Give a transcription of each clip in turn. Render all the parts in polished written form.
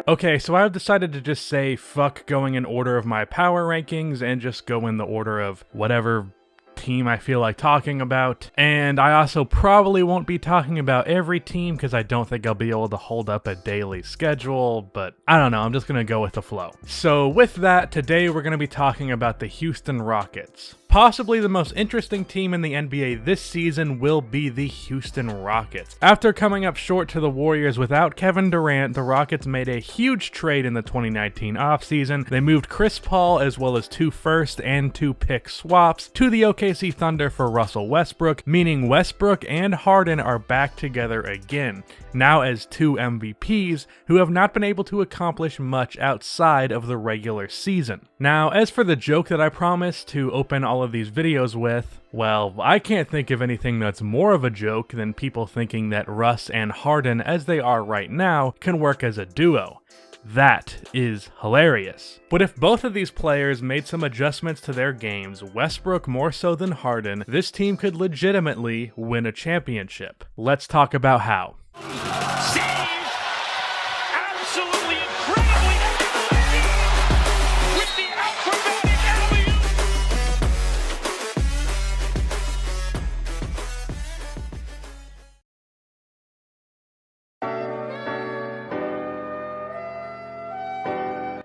Okay, so I've decided to just say fuck going in order of my power rankings and just go in the order of whatever team I feel like talking about. And I also probably won't be talking about every team because I don't think I'll be able to hold up a daily schedule, but I don't know, I'm just gonna go with the flow. So with that, today we're gonna be talking about the Houston Rockets. Possibly the most interesting team in the NBA this season will be the Houston Rockets. After coming up short to the Warriors without Kevin Durant, the Rockets made a huge trade in the 2019 offseason. They moved Chris Paul as well as 2 first and 2 pick swaps to the OKC Thunder for Russell Westbrook, meaning Westbrook and Harden are back together again, now as 2 MVPs who have not been able to accomplish much outside of the regular season. Now, as for the joke that I promised to open all of these videos with, well, I can't think of anything that's more of a joke than people thinking that Russ and Harden, as they are right now, can work as a duo. That is hilarious. But if both of these players made some adjustments to their games, Westbrook more so than Harden, this team could legitimately win a championship. Let's talk about how.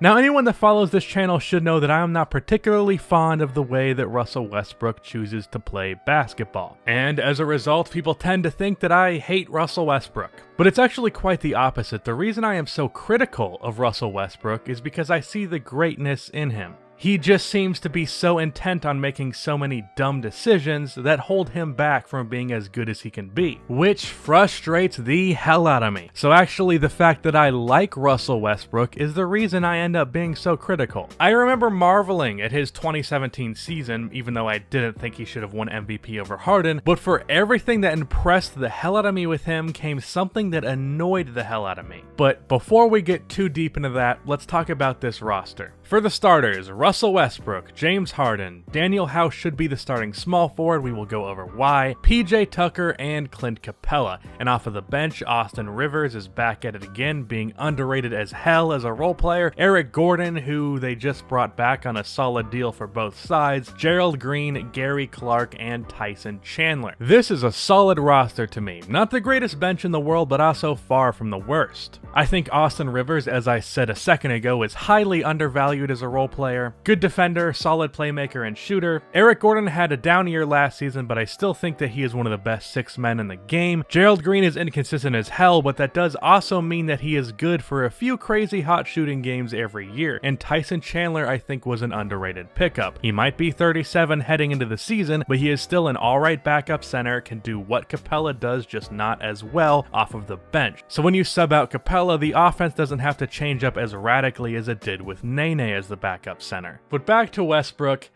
Now, anyone that follows this channel should know that I am not particularly fond of the way that Russell Westbrook chooses to play basketball. And as a result, people tend to think that I hate Russell Westbrook. But it's actually quite the opposite. The reason I am so critical of Russell Westbrook is because I see the greatness in him. He just seems to be so intent on making so many dumb decisions that hold him back from being as good as he can be, which frustrates the hell out of me. So actually, the fact that I like Russell Westbrook is the reason I end up being so critical. I remember marveling at his 2017 season, even though I didn't think he should have won MVP over Harden, but for everything that impressed the hell out of me with him came something that annoyed the hell out of me. But before we get too deep into that, let's talk about this roster. For the starters, Russell Westbrook, James Harden, Daniel House should be the starting small forward, we will go over why, PJ Tucker, and Clint Capella. And off of the bench, Austin Rivers is back at it again, being underrated as hell as a role player, Eric Gordon, who they just brought back on a solid deal for both sides, Gerald Green, Gary Clark, and Tyson Chandler. This is a solid roster to me. Not the greatest bench in the world, but also far from the worst. I think Austin Rivers, as I said a second ago, is highly undervalued as a role player. Good defender, solid playmaker, and shooter. Eric Gordon had a down year last season, but I still think that he is one of the best 6 men in the game. Gerald Green is inconsistent as hell, but that does also mean that he is good for a few crazy hot shooting games every year. And Tyson Chandler, I think, was an underrated pickup. He might be 37 heading into the season, but he is still an alright backup center, can do what Capella does, just not as well off of the bench. So when you sub out Capella, the offense doesn't have to change up as radically as it did with Nene as the backup center. But back to Westbrook,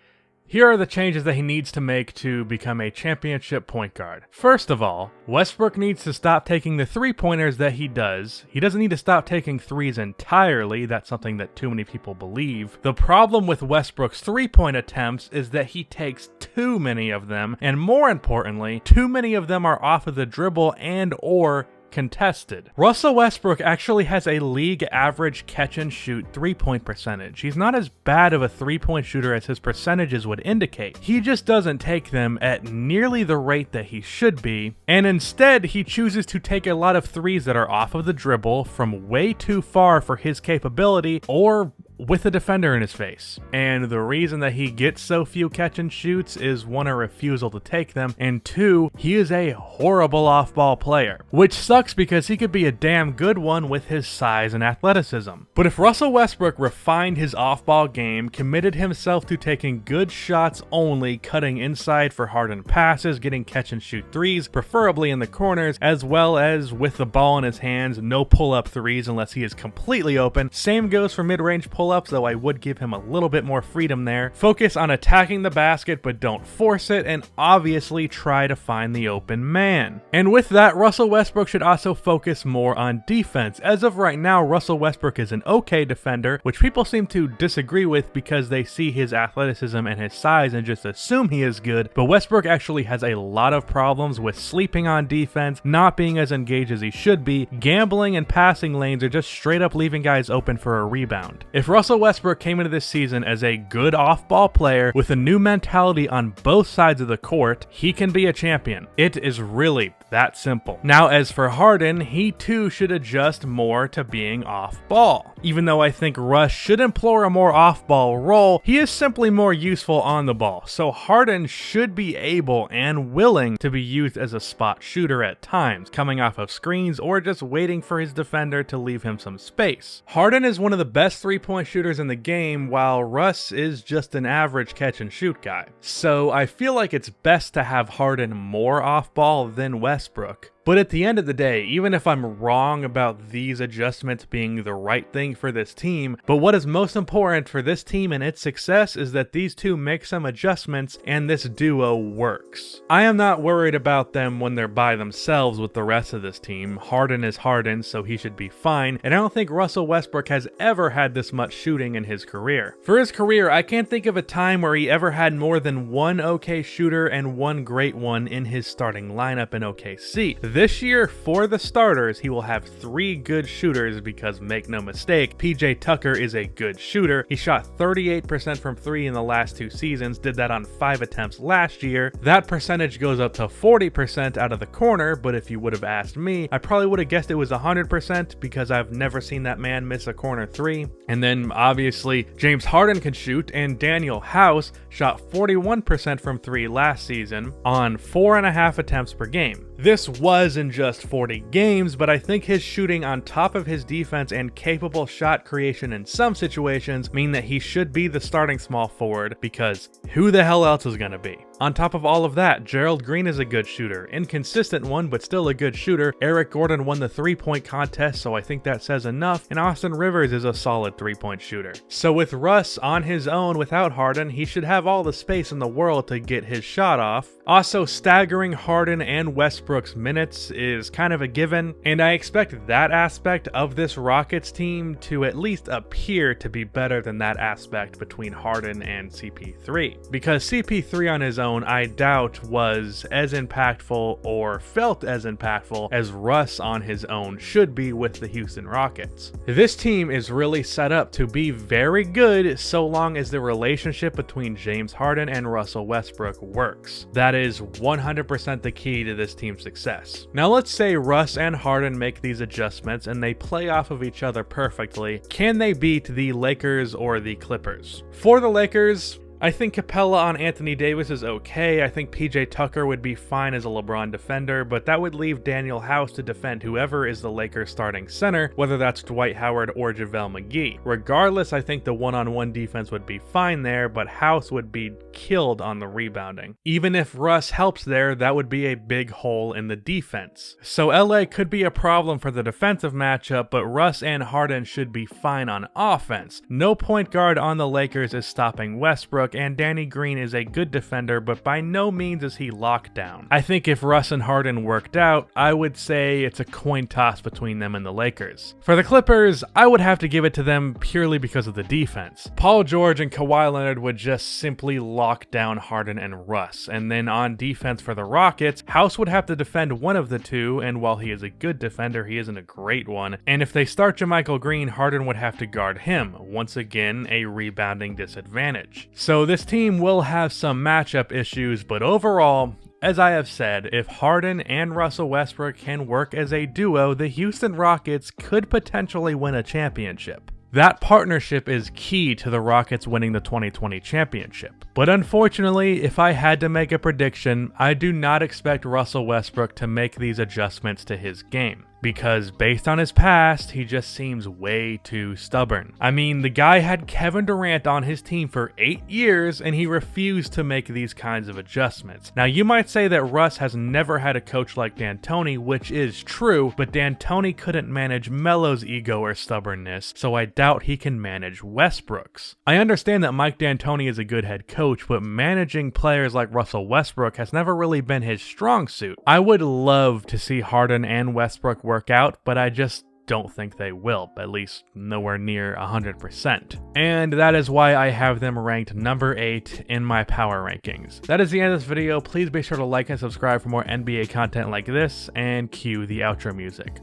here are the changes that he needs to make to become a championship point guard. First of all, Westbrook needs to stop taking the 3-pointers that he does. He doesn't need to stop taking threes entirely. That's something that too many people believe. The problem with Westbrook's 3-point attempts is that he takes too many of them, and more importantly, too many of them are off of the dribble and or contested. Russell Westbrook actually has a league average catch and shoot 3-point percentage. He's not as bad of a 3-point shooter as his percentages would indicate. He just doesn't take them at nearly the rate that he should be, and instead he chooses to take a lot of threes that are off of the dribble from way too far for his capability or with a defender in his face. And the reason that he gets so few catch and shoots is 1, a refusal to take them, and 2, he is a horrible off-ball player, which sucks because he could be a damn good one with his size and athleticism. But if Russell Westbrook refined his off-ball game, committed himself to taking good shots only, cutting inside for Harden passes, getting catch and shoot threes, preferably in the corners, as well as with the ball in his hands, no pull-up threes unless he is completely open. Same goes for mid-range pull pull-ups, though I would give him a little bit more freedom there. Focus on attacking the basket, but don't force it, and obviously try to find the open man. And with that, Russell Westbrook should also focus more on defense. As of right now, Russell Westbrook is an okay defender, which people seem to disagree with because they see his athleticism and his size and just assume he is good, but Westbrook actually has a lot of problems with sleeping on defense, not being as engaged as he should be, gambling and passing lanes, or just straight up leaving guys open for a rebound. If Russell Westbrook came into this season as a good off-ball player with a new mentality on both sides of the court, he can be a champion. It is really that simple. Now, as for Harden, he too should adjust more to being off-ball. Even though I think Russ should employ a more off-ball role, he is simply more useful on the ball, so Harden should be able and willing to be used as a spot shooter at times, coming off of screens or just waiting for his defender to leave him some space. Harden is one of the best three-point shooters in the game, while Russ is just an average catch-and-shoot guy. So I feel like it's best to have Harden more off-ball than Westbrook. But at the end of the day, even if I'm wrong about these adjustments being the right thing for this team, but what is most important for this team and its success is that these two make some adjustments and this duo works. I am not worried about them when they're by themselves with the rest of this team. Harden is Harden, so he should be fine, and I don't think Russell Westbrook has ever had this much shooting in his career. For his career, I can't think of a time where he ever had more than one okay shooter and one great one in his starting lineup in OKC. This year, for the starters, he will have 3 good shooters because, make no mistake, PJ Tucker is a good shooter. He shot 38% from 3 in the last 2 seasons, did that on 5 attempts last year. That percentage goes up to 40% out of the corner, but if you would have asked me, I probably would have guessed it was 100% because I've never seen that man miss a corner 3. And then, obviously, James Harden can shoot, and Daniel House shot 41% from 3 last season on 4.5 attempts per game. This was in just 40 games, but I think his shooting on top of his defense and capable shot creation in some situations mean that he should be the starting small forward, because who the hell else is going to be? On top of all of that, Gerald Green is a good shooter. Inconsistent one, but still a good shooter. Eric Gordon won the 3-point contest, so I think that says enough. And Austin Rivers is a solid 3-point shooter. So with Russ on his own without Harden, he should have all the space in the world to get his shot off. Also, staggering Harden and Westbrook's minutes is kind of a given, and I expect that aspect of this Rockets team to at least appear to be better than that aspect between Harden and CP3. Because CP3 on his own, I doubt was as impactful or felt as impactful as Russ on his own should be with the Houston Rockets. This team is really set up to be very good so long as the relationship between James Harden and Russell Westbrook works. That is 100% the key to this team's success. Now let's say Russ and Harden make these adjustments and they play off of each other perfectly. Can they beat the Lakers or the Clippers? For the Lakers, I think Capella on Anthony Davis is okay. I think PJ Tucker would be fine as a LeBron defender, but that would leave Daniel House to defend whoever is the Lakers starting center, whether that's Dwight Howard or JaVale McGee. Regardless, I think the one-on-one defense would be fine there, but House would be killed on the rebounding. Even if Russ helps there, that would be a big hole in the defense. So LA could be a problem for the defensive matchup, but Russ and Harden should be fine on offense. No point guard on the Lakers is stopping Westbrook, and Danny Green is a good defender, but by no means is he locked down. I think if Russ and Harden worked out, I would say it's a coin toss between them and the Lakers. For the Clippers, I would have to give it to them purely because of the defense. Paul George and Kawhi Leonard would just simply lock down Harden and Russ, and then on defense for the Rockets, House would have to defend one of the two, and while he is a good defender, he isn't a great one, and if they start JaMychal Green, Harden would have to guard him, once again a rebounding disadvantage. So this team will have some matchup issues, but overall, as I have said, if Harden and Russell Westbrook can work as a duo, the Houston Rockets could potentially win a championship. That partnership is key to the Rockets winning the 2020 championship. But unfortunately, if I had to make a prediction, I do not expect Russell Westbrook to make these adjustments to his game. because based on his past, he just seems way too stubborn. I mean, the guy had Kevin Durant on his team for 8 years and he refused to make these kinds of adjustments. Now, you might say that Russ has never had a coach like D'Antoni, which is true, but D'Antoni couldn't manage Melo's ego or stubbornness, so I doubt he can manage Westbrook's. I understand that Mike D'Antoni is a good head coach, but managing players like Russell Westbrook has never really been his strong suit. I would love to see Harden and Westbrook work out, but I just don't think they will, at least nowhere near 100%. And that is why I have them ranked number 8 in my power rankings. That is the end of this video. Please be sure to like and subscribe for more NBA content like this, and cue the outro music.